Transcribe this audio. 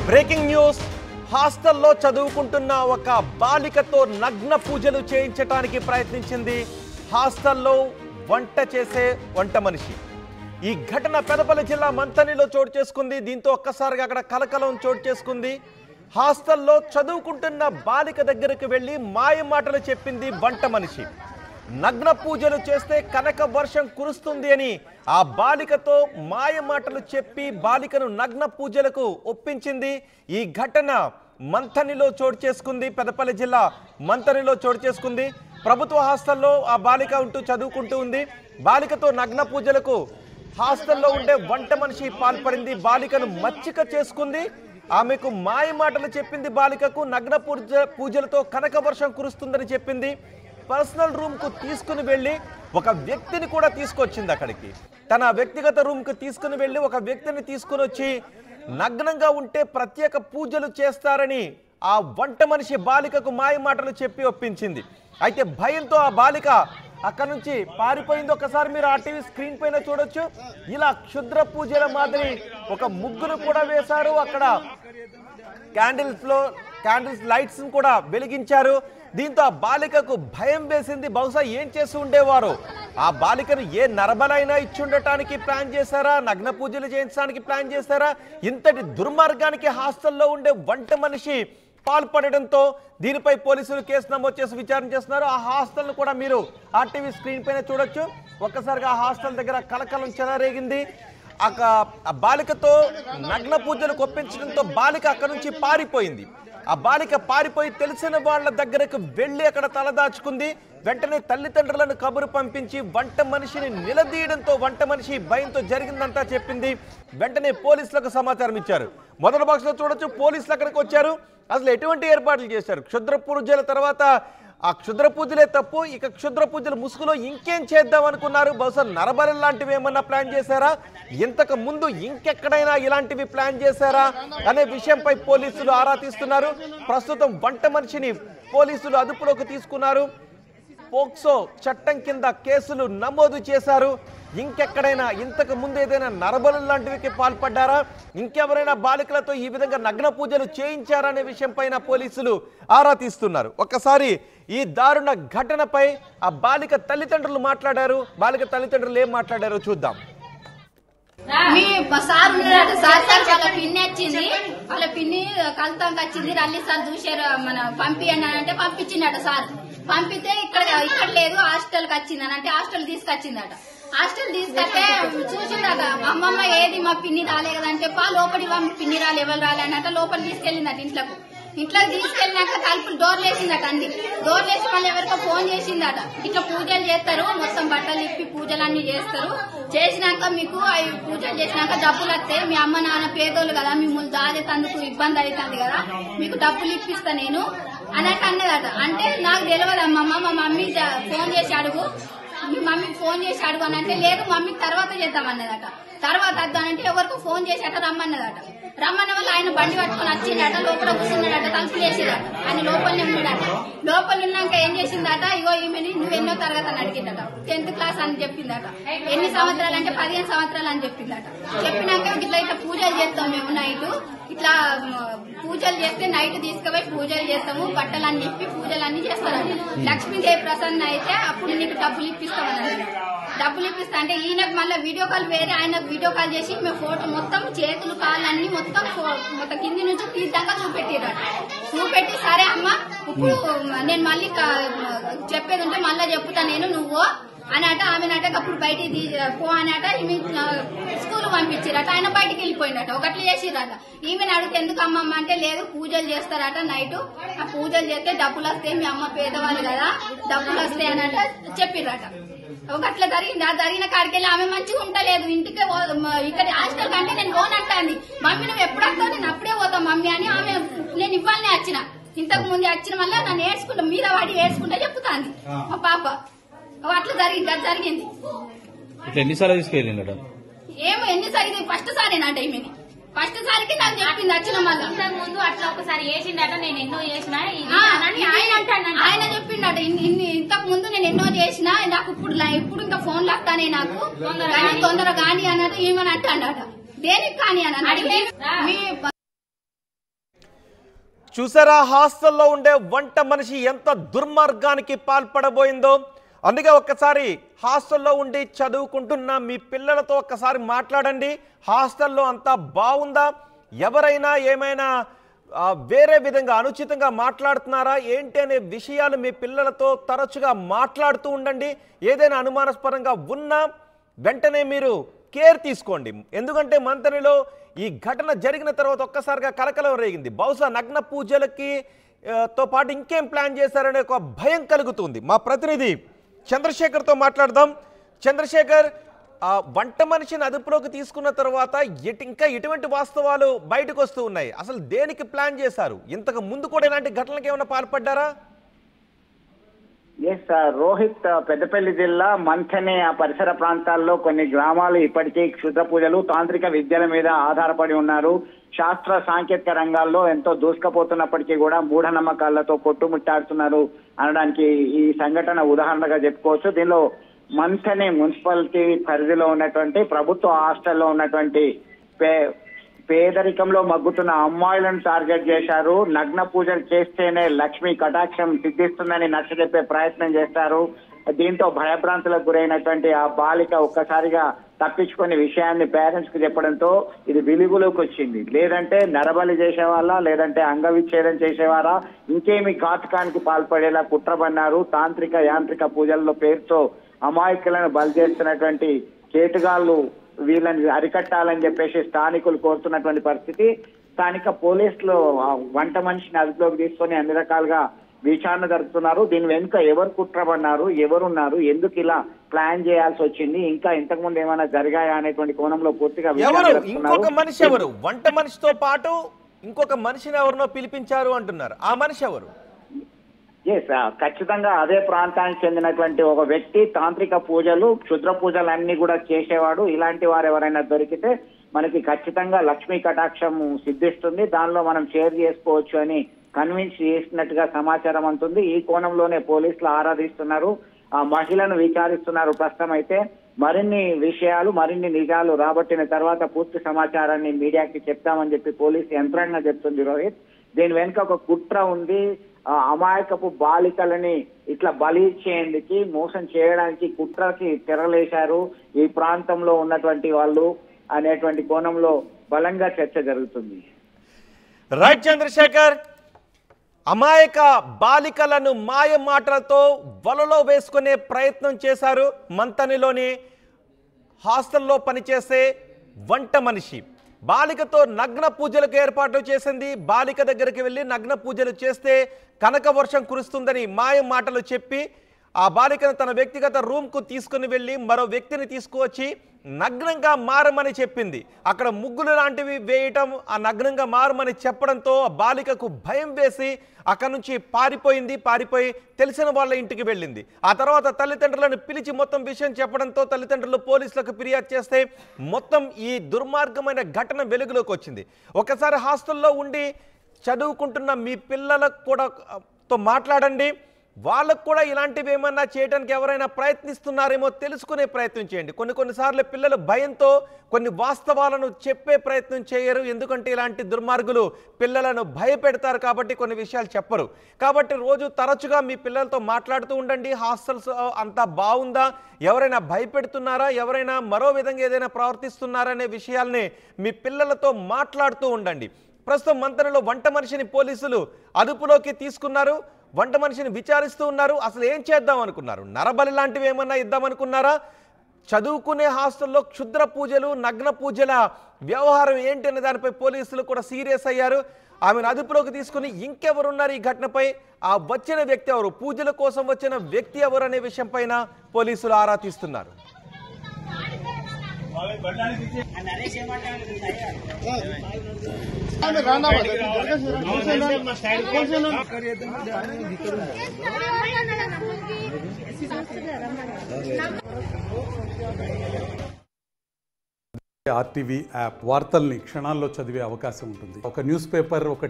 Breaking news. హాస్టల్లో చదువుకుంటున్న ఒక బాలికతో నగ్న పూజలు చేయించడానికి ప్రయత్నించింది హాస్టల్లో వంట చేసే వంట మనిషి. ఈ ఘటన పెదపల్లి జిల్లా మంతనిలో చోటు చేసుకుంది. దీంతో ఒక్కసారిగా అక్కడ కలకలం చోటు చేసుకుంది. హాస్టల్లో చదువుకుంటున్న బాలిక దగ్గరికి వెళ్ళి మాయ మాటలు చెప్పింది వంట మనిషి. నగ్న పూజలు చేస్తే కనక వర్షం కురుస్తుంది అని ఆ బాలికతో మాయ మాటలు చెప్పి బాలికను నగ్న పూజలకు ఒప్పించింది. ఈ ఘటన మంతనిలో చోటు చేసుకుంది. పెదపల్లి జిల్లా మంతనిలో చోటు చేసుకుంది. ప్రభుత్వ హాస్టల్లో ఆ బాలిక ఉంటూ చదువుకుంటూ ఉంది. బాలికతో నగ్న పూజలకు హాస్టల్లో ఉండే వంట మనిషి పాల్పడింది. బాలికను మచ్చిక చేసుకుంది. ఆమెకు మాయ మాటలు చెప్పింది. బాలికకు నగ్న పూజలతో కనక వర్షం కురుస్తుందని చెప్పింది. పర్సనల్ రూమ్ కు తీసుకుని వెళ్ళి ఒక వ్యక్తిని కూడా తీసుకొచ్చింది. అక్కడికి తన వ్యక్తిగత రూమ్ కు తీసుకుని వెళ్ళి ఒక వ్యక్తిని తీసుకుని వచ్చి నగ్నంగా ఉంటే ప్రత్యేక పూజలు చేస్తారని ఆ వంట మనిషి బాలికకు మాయ మాటలు చెప్పి ఒప్పించింది. అయితే భయంతో ఆ బాలిక అక్కడి నుంచి పారిపోయింది. ఒకసారి మీరు ఆ టీవీ స్క్రీన్ పైన చూడొచ్చు. ఇలా క్షుద్ర పూజల మాదిరి ఒక ముగ్గును కూడా వేశారు. అక్కడ క్యాండిల్స్ లైట్స్ కూడా వెలిగించారు. దీంతో ఆ బాలికకు భయం వేసింది. బహుశా ఏం చేసి ఉండేవారు? ఆ బాలికను ఏ నరబలైనా ఇచ్చుండటానికి ప్లాన్ చేశారా? నగ్న పూజలు చేయించడానికి ప్లాన్ చేశారా? ఇంతటి దుర్మార్గానికి హాస్టల్లో ఉండే వంట మనిషి పాల్పడడంతో దీనిపై పోలీసులు కేసు నమోదు చేసి విచారణ చేస్తున్నారు. ఆ హాస్టల్ను కూడా మీరు ఆర్టీవీ స్క్రీన్ పైన చూడొచ్చు. ఒక్కసారిగా ఆ హాస్టల్ దగ్గర కలకలం చెలరేగింది. ఆ బాలికతో నగ్న పూజలు ఒప్పించడంతో బాలిక అక్కడి నుంచి పారిపోయింది. ఆ బాలిక పారిపోయి తెలిసిన వాళ్ళ దగ్గరకు వెళ్ళి అక్కడ తలదాచుకుంది. వెంటనే తల్లిదండ్రులను కబురు పంపించి వంట మనిషిని నిలదీయడంతో వంట మనిషి భయంతో జరిగిందంతా చెప్పింది. వెంటనే పోలీసులకు సమాచారం ఇచ్చారు. మొదటి బాక్స్లో చూడొచ్చు, పోలీసులు అక్కడికి వచ్చారు. అసలు ఎటువంటి ఏర్పాట్లు చేశారు? క్షుద్ర పూజల తర్వాత ఆ క్షుద్ర పూజలే తప్పు, ఇక క్షుద్ర పూజల ముసుగులో ఇంకేం చేద్దాం అనుకున్నారు? బహుశా నరబలి లాంటివి ఏమన్నా ప్లాన్ చేశారా? ఇంతకు ముందు ఇంకెక్కడైనా ఇలాంటివి ప్లాన్ చేశారా అనే విషయంపై పోలీసులు ఆరా తీస్తున్నారు. ప్రస్తుతం వంట మనిషిని పోలీసులు అదుపులోకి తీసుకున్నారు. పోక్సో చట్టం కింద కేసులు నమోదు చేశారు. ఇంకెక్కడైనా ఇంతకు ముందు ఏదైనా నరబలు లాంటివికి పాల్పడ్డారా? ఇంకెవరైనా బాలికలతో ఈ విధంగా నగ్న పూజలు చేయించారనే విషయంపైన పోలీసులు ఆరా తీస్తున్నారు. ఒక్కసారి ఈ దారుణ ఘటనపై ఆ బాలిక తల్లిదండ్రులు మాట్లాడారు. బాలిక తల్లిదండ్రులు ఏం మాట్లాడారో చూద్దాం. వాళ్ళ పిన్ని వచ్చింది, వాళ్ళ పిన్ని కలుతానికి వచ్చింది. రల్లి సార్ చూసారు, మన పంపియండి అంటే పంపించిందట. సార్ పంపితే ఇక్కడ లేదు, హాస్టల్ కి వచ్చిందని అంటే హాస్టల్ తీసుకొచ్చిందట. హాస్టల్ తీసుకొస్తే చూసిందట. అమ్మమ్మ ఏది మా పిన్ని రాలే కదంటే లోపలికి మీ పిన్ని రాలే, ఎవరు రాలే అన్నట్టు లోపలి తీసుకెళ్లిందట. ఇంట్లోకి తీసుకెళ్ళినాక తలుపులు డోర్లు వేసిందట. అంది డోర్లు వేసి మళ్ళీ ఎవరికో ఫోన్ చేసిందట. ఇట్లా పూజలు చేస్తారు, మొత్తం బట్టలు ఇప్పి పూజలన్నీ చేస్తారు. చేసినాక మీకు అవి పూజలు చేసినాక డబ్బులు వస్తాయి. మీ అమ్మ నాన్న పేదోళ్ళు కదా, మిమ్మల్ని దాదేతందుకు ఇబ్బంది అవుతుంది కదా, మీకు డబ్బులు ఇప్పిస్తా నేను అన్నట్టు అన్నదట. అంటే నాకు తెలియదు అమ్మమ్మ, మా మమ్మీ ఫోన్ చేసి అడుగు, మీ మమ్మీకి ఫోన్ చేసి అడుగు అని అంటే లేదు మమ్మీకి తర్వాత చేద్దామన్నదట. తర్వాత వద్దానంటే ఎవరికో ఫోన్ చేసి అట రమ్మన్నదట. రమ్మన్న వల్ల ఆయన బండి పట్టుకుని వచ్చిందట. లోపల కూర్చున్నాడట, తలుపులు వేసేదట. ఆయన లోపలనే ఉన్నాడట. లోపల ఉన్నాక ఏం చేసిందట, ఇగో ఈమెని నువ్వు ఎన్నో తరగతి అని అడిగిందట. 10th క్లాస్ అని చెప్పిందట. ఎన్ని సంవత్సరాలు అంటే 15 సంవత్సరాలు అని చెప్పిందట. చెప్పినాక ఇట్లా పూజలు చేస్తాం మేము నైట్, ఇట్లా పూజలు చేస్తే నైట్ తీసుకుపోయి పూజలు చేస్తాము, బట్టలన్నీ ఇప్పి పూజలన్నీ చేస్తారట. లక్ష్మీదేవి ప్రసన్న అయితే అప్పుడు నీకు డబ్బులు ఇప్పిస్తామని. డబ్బులు ఇప్పిస్తా అంటే ఈయనకు మళ్ళీ వీడియో కాల్ వేరే ఆయనకు వీడియో కాల్ చేసి మేము ఫోటో మొత్తం చేతులు కాళ్ళు అన్ని మొత్తం కింది నుంచి తీద్దాకా చూపెట్టిరట. చూపెట్టి సరే అమ్మ ఇప్పుడు నేను మళ్ళీ చెప్పేది ఉంటే మళ్ళీ చెప్తా నేను నువ్వు అనట. ఆమెనట అప్పుడు బయటికి పో అనట. స్కూల్ పంపించిరట. ఆయన బయటికి వెళ్ళిపోయినట. ఒకట్లు చేసిరట. ఈమెను అడిగితే ఎందుకు అమ్మమ్మ అంటే లేదు పూజలు చేస్తారట నైట్, ఆ పూజలు చేస్తే డబ్బులు వస్తాయి, మీ అమ్మ పేదవాళ్ళు కదా డబ్బులు వస్తాయి అనట చెప్పిరట. ఒకట్లా జరిగింది. ఆ జరిగిన కాడికెళ్ళి ఆమె మంచిగా ఉండలేదు. ఇంటికి ఇక్కడ హాస్టల్ కంటే నేను పోనంటాంది. మమ్మీ నువ్వు ఎప్పుడు వస్తావు, నేను అప్పుడే పోతావు మమ్మీ అని ఆమె నేను ఇవ్వాలనే వచ్చిన. ఇంతకు ముందు వచ్చిన వల్ల నన్ను ఏడ్చుకుంటా మీద వాడి ఏడ్చుకుంటా చెప్తాంది మా పాప. అట్లా జరిగింది. అది జరిగింది. ఎన్నిసార్లు తీసుకెళ్ళిందట? ఏమో ఎన్నిసార్లు, ఫస్ట్ సారేనంట ఈమెని. ఫస్ట్ సారికి నాకు చెప్పింది వచ్చిన మళ్ళీ. ముందు అట్లా ఒకసారి చేసిండట, నేను ఎన్నో చేసిన ఆయన చెప్పిండట. ఇంతకు ముందు నేను ఎన్నో చేసినా నాకు ఇప్పుడు ఇంకా ఫోన్ లాక్తానే నాకు తొందరగా కానీ అన్నట్టు ఏమని అంటాడట. దేనికి కానీ అని చూసారా హాస్టల్లో ఉండే వంట మనిషి ఎంత దుర్మార్గానికి పాల్పడబోయిందో. అందుకే ఒక్కసారి హాస్టల్లో ఉండి చదువుకుంటున్న మీ పిల్లలతో ఒక్కసారి మాట్లాడండి. హాస్టల్లో అంతా బాగుందా, ఎవరైనా ఏమైనా వేరే విధంగా అనుచితంగా మాట్లాడుతున్నారా ఏంటి అనే విషయాలు మీ పిల్లలతో తరచుగా మాట్లాడుతూ ఉండండి. ఏదైనా అనుమానాస్పదంగా ఉన్నా వెంటనే మీరు కేర్ తీసుకోండి. ఎందుకంటే మంతనిలో ఈ ఘటన జరిగిన తర్వాత ఒక్కసారిగా కలకలం రేగింది. బహుశా నగ్న పూజలకి తో పాటు ఇంకేం ప్లాన్ చేశారనే ఒక భయం కలుగుతుంది. మా ప్రతినిధి చంద్రశేఖర్తో మాట్లాడదాం. చంద్రశేఖర్, వంట మనిషిని అదుపులోకి తీసుకున్న తర్వాత ఇంకా ఎటువంటి వాస్తవాలు బయటకు వస్తూ ఉన్నాయి? అసలు దేనికి ప్లాన్ చేశారు? ఇంతకు ముందు కూడా ఇలాంటి ఘటనలకు ఏమైనా పాల్పడ్డారా? ఎస్ రోహిత్, పెద్దపల్లి జిల్లా మంథని ఆ పరిసర ప్రాంతాల్లో కొన్ని గ్రామాలు ఇప్పటికీ క్షుద్ర పూజలు, తాంత్రిక విద్యల మీద ఆధారపడి ఉన్నారు. శాస్త్ర సాంకేతిక రంగాల్లో ఎంతో దూసుకుపోతున్నప్పటికీ కూడా మూఢనమ్మకాలతో కొట్టుముట్టాడుతున్నారు అనడానికి ఈ సంఘటన ఉదాహరణగా చెప్పుకోవచ్చు. దీనిలో మంథని మున్సిపాలిటీ పరిధిలో ఉన్నటువంటి ప్రభుత్వ హాస్టల్లో ఉన్నటువంటి పేదరికంలో మగ్గుతున్న అమ్మాయిలను టార్గెట్ చేశారు. నగ్న పూజలు చేస్తేనే లక్ష్మీ కటాక్షం సిద్ధిస్తుందని నచ్చజెప్పే ప్రయత్నం చేస్తారు. దీంతో భయభ్రాంతులకు గురైనటువంటి ఆ బాలిక ఒక్కసారిగా తప్పించుకునే విషయాన్ని పేరెంట్స్ కు చెప్పడంతో ఇది వెలుగులోకి వచ్చింది. లేదంటే నరబలి చేసేవాళ్ళ, లేదంటే అంగవిచ్ఛేదం చేసేవారా, ఇంకేమి ఘాతకానికి పాల్పడేలా కుట్రబన్నారు. తాంత్రిక యాంత్రిక పూజల్లో పేరుతో అమాయకులను బలి చేస్తున్నటువంటి కేటుగాళ్లు వీళ్ళని అరికట్టాలని చెప్పేసి స్థానికులు కోరుతున్నటువంటి పరిస్థితి. స్థానిక పోలీసులు వంట మనిషిని అదుపులోకి తీసుకొని అన్ని రకాలుగా విచారణ జరుపుతున్నారు. దీని వెనుక ఎవరు కుట్రబన్నారు, ఎవరున్నారు, ఎందుకు ఇలా ప్లాన్ చేయాల్సి వచ్చింది, ఇంకా ఇంతకు ముందు ఏమైనా జరిగాయా అనేటువంటి కోణంలో పూర్తిగా ఇంకొక మనిషి ఎవరు? వంట మనిషితో పాటు ఇంకొక మనిషిని ఎవరినో పిలిపించారు అంటున్నారు. ఆ మనిషి ఎవరు? ఎస్, ఖచ్చితంగా అదే ప్రాంతానికి చెందినటువంటి ఒక వ్యక్తి తాంత్రిక పూజలు, క్షుద్ర పూజలు అన్ని కూడా చేసేవాడు. ఇలాంటి వారు ఎవరైనా దొరికితే మనకి ఖచ్చితంగా లక్ష్మీ కటాక్షం సిద్ధిస్తుంది, దానిలో మనం షేర్ చేసుకోవచ్చు అని కన్విన్స్ చేసినట్టుగా సమాచారం అందుతుంది. ఈ కోణంలోనే పోలీసులు ఆరాధిస్తున్నారు, ఆ మహిళను విచారిస్తున్నారు. ప్రస్తుతం అయితే మరిన్ని విషయాలు, మరిన్ని నిజాలు రాబట్టిన తర్వాత పూర్తి సమాచారాన్ని మీడియాకి చెప్తామని చెప్పి పోలీసు యంత్రాంగం చెప్తుంది. రోహిత్, దీని వెనుక ఒక కుట్ర ఉంది. అమాయకపు బాలికలని ఇట్లా బలి ఇచ్చేందుకు, మోసం చేయడానికి కుట్రకి తెరలేశారు ఈ ప్రాంతంలో ఉన్నటువంటి వాళ్ళు అనేటువంటి కోణంలో బలంగా చర్చ జరుగుతుంది. రైట్ చంద్రశేఖర్, అమాయక బాలికలను మాయ మాటలతో వలలో వేసుకునే ప్రయత్నం చేశారు మంతనిలోని హాస్టల్లో పనిచేసే వంట మనిషి. బాలికతో నగ్న పూజలకు ఏర్పాట్లు చేసింది. బాలిక దగ్గరికి వెళ్ళి నగ్న పూజలు చేస్తే కనక వర్షం కురుస్తుందని మాయ మాటలు చెప్పి ఆ బాలికను తన వ్యక్తిగత రూమ్కు తీసుకుని వెళ్ళి మరో వ్యక్తిని తీసుకువచ్చి నగ్నంగా మారమని చెప్పింది. అక్కడ ముగ్గులు లాంటివి వేయటం, ఆ నగ్నంగా మారమని చెప్పడంతో ఆ బాలికకు భయం వేసి అక్కడి నుంచి పారిపోయి తెలిసిన వాళ్ళ ఇంటికి వెళ్ళింది. ఆ తర్వాత తల్లిదండ్రులను పిలిచి మొత్తం విషయం చెప్పడంతో తల్లిదండ్రులు పోలీసులకు ఫిర్యాదు చేస్తే మొత్తం ఈ దుర్మార్గమైన ఘటన వెలుగులోకి వచ్చింది. ఒకసారి హాస్టల్లో ఉండి చదువుకుంటున్న మీ పిల్లలకు కూడా తో మాట్లాడండి. వాళ్ళకు కూడా ఇలాంటివి ఏమన్నా చేయడానికి ఎవరైనా ప్రయత్నిస్తున్నారేమో తెలుసుకునే ప్రయత్నం చేయండి. కొన్నిసార్లు పిల్లలు భయంతో కొన్ని వాస్తవాలను చెప్పే ప్రయత్నం చేయరు. ఎందుకంటే ఇలాంటి దుర్మార్గులు పిల్లలను భయపెడతారు కాబట్టి కొన్ని విషయాలు చెప్పరు. కాబట్టి రోజు తరచుగా మీ పిల్లలతో మాట్లాడుతూ ఉండండి. హాస్టల్స్ అంతా బాగుందా, ఎవరైనా భయపెడుతున్నారా, ఎవరైనా మరో విధంగా ఏదైనా ప్రవర్తిస్తున్నారా అనే విషయాల్ని మీ పిల్లలతో మాట్లాడుతూ ఉండండి. ప్రస్తుతం మంతనిలో వంట మనిషిని పోలీసులు అదుపులోకి తీసుకున్నారు. వంట మనిషిని విచారిస్తూ ఉన్నారు. అసలు ఏం చేద్దాం అనుకున్నారు? నరబలి లాంటివి ఏమన్నా ఇద్దామనుకున్నారా? చదువుకునే హాస్టల్లో క్షుద్ర పూజలు, నగ్న పూజల వ్యవహారం ఏంటి అనే దానిపై పోలీసులు కూడా సీరియస్ అయ్యారు. ఆమెను అదుపులోకి తీసుకుని ఇంకెవరున్నారు ఈ ఘటనపై, ఆ వచ్చిన వ్యక్తి ఎవరు, పూజల కోసం వచ్చిన వ్యక్తి ఎవరు అనే విషయం పైన పోలీసులు ఆరా తీస్తున్నారు. ఆర్టీవీ యాప్ వార్తల్ని క్షణాల్లో చదివే అవకాశం ఉంటుంది. ఒక న్యూస్ పేపర్, ఒక